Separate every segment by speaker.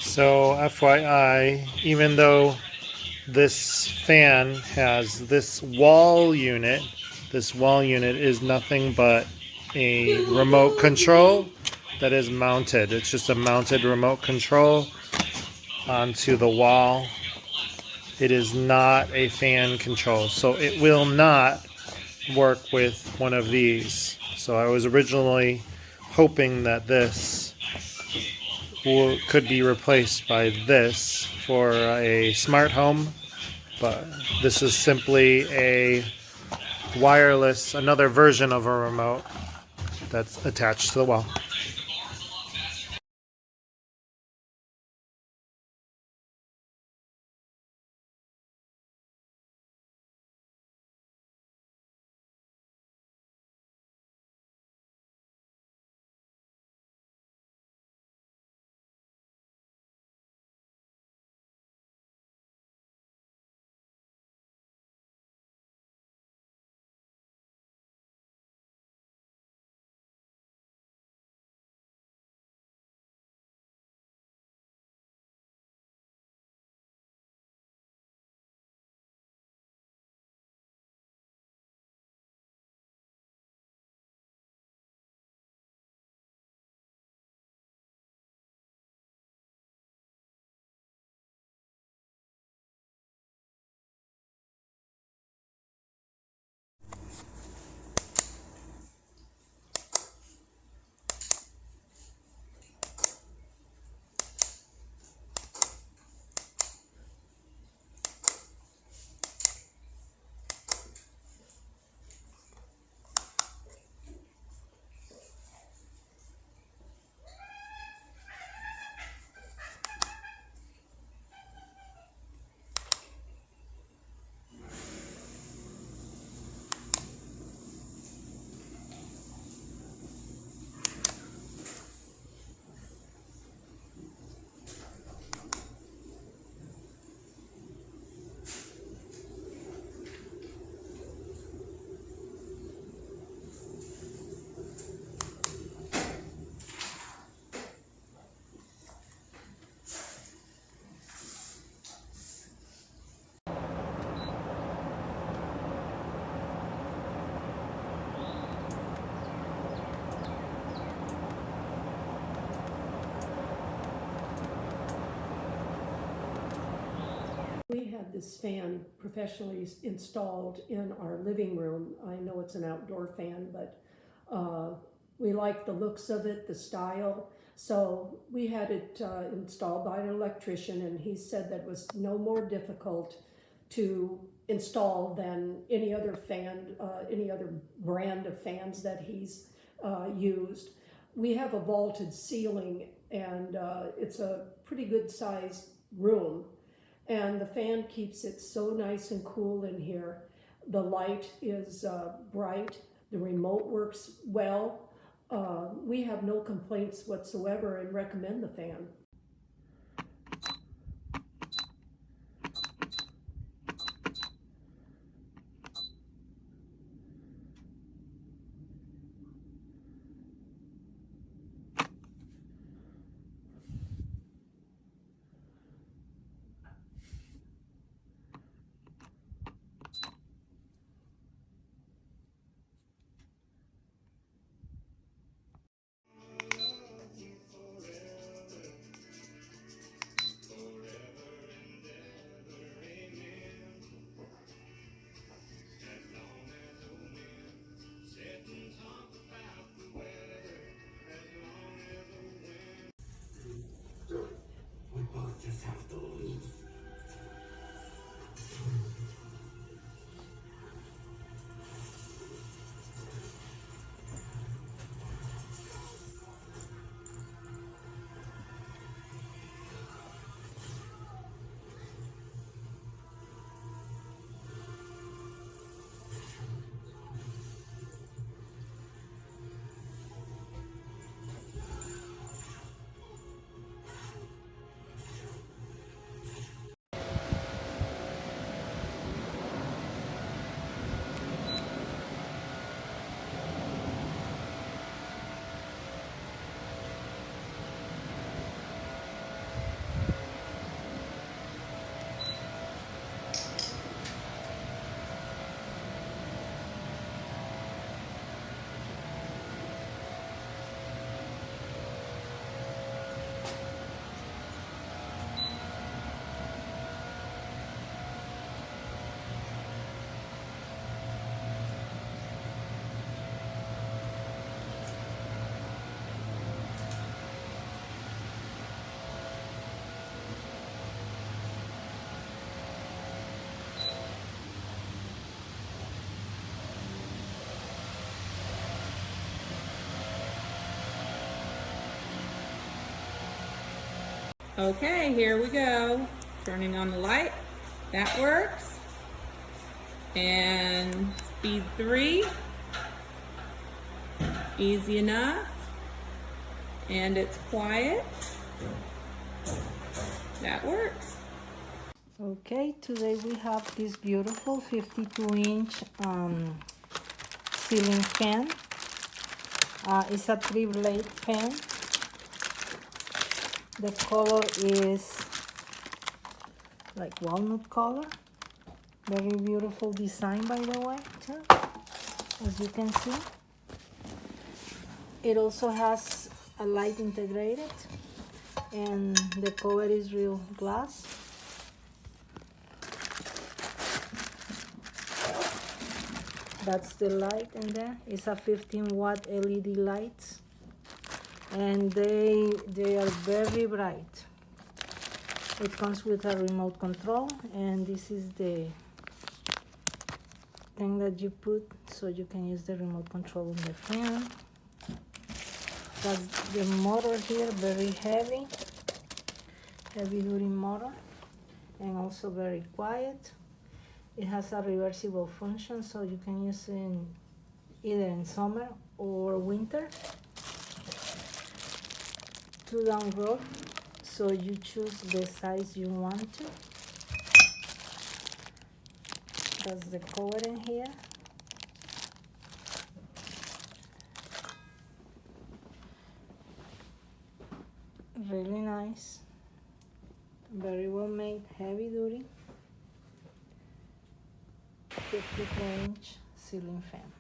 Speaker 1: So FYI, even though this fan has this wall unit is nothing but a remote control that is mounted. It's just a mounted remote control onto the wall. It is not a fan control, so it will not work with one of these. So I was originally hoping that this could be replaced by this for a smart home, but this is simply a wireless, another version of a remote that's attached to the wall.
Speaker 2: We had this fan professionally installed in our living room. I know it's an outdoor fan, but we like the looks of it, the style. So we had it installed by an electrician, and he said that was no more difficult to install than any other fan, any other brand of fans that he's used. We have a vaulted ceiling, and it's a pretty good sized room, and the fan keeps it so nice and cool in here. The light is bright, the remote works well. We have no complaints whatsoever and recommend the fan.
Speaker 3: Okay, here we go. Turning on the light. That works. And speed 3. Easy enough. And it's quiet. That works.
Speaker 4: Okay, today we have this beautiful 52-inch ceiling fan. It's a 3-blade fan. The color is like walnut color. Very beautiful design, by the way, too, as you can see. It also has a light integrated, and the cover is real glass. That's the light in there. It's a 15-watt LED lights, and they are very bright. It comes with a remote control, and this is the thing that you put so you can use the remote control on the fan. That's the motor here, very heavy duty motor, and also very quiet. It has a reversible function, so you can use it either in summer or winter. 2-down rope, so you choose the size you want to. That's the cover in here. Really nice, very well made, heavy duty, 52-inch ceiling fan.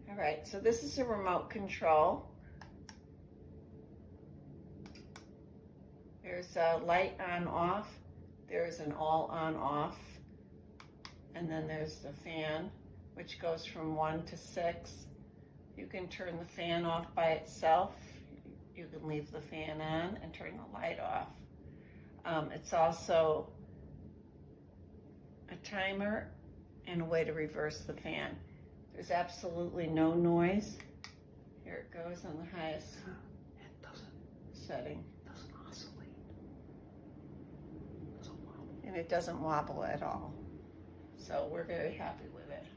Speaker 3: All right, so this is a remote control. There's a light on off. There's an all on off. And then there's the fan, which goes from 1 to 6. You can turn the fan off by itself. You can leave the fan on and turn the light off. It's also a timer and a way to reverse the fan. There's absolutely no noise. Here it goes on the highest setting.
Speaker 1: It doesn't oscillate. It doesn't wobble.
Speaker 3: And it doesn't wobble at all. So we're very happy with it.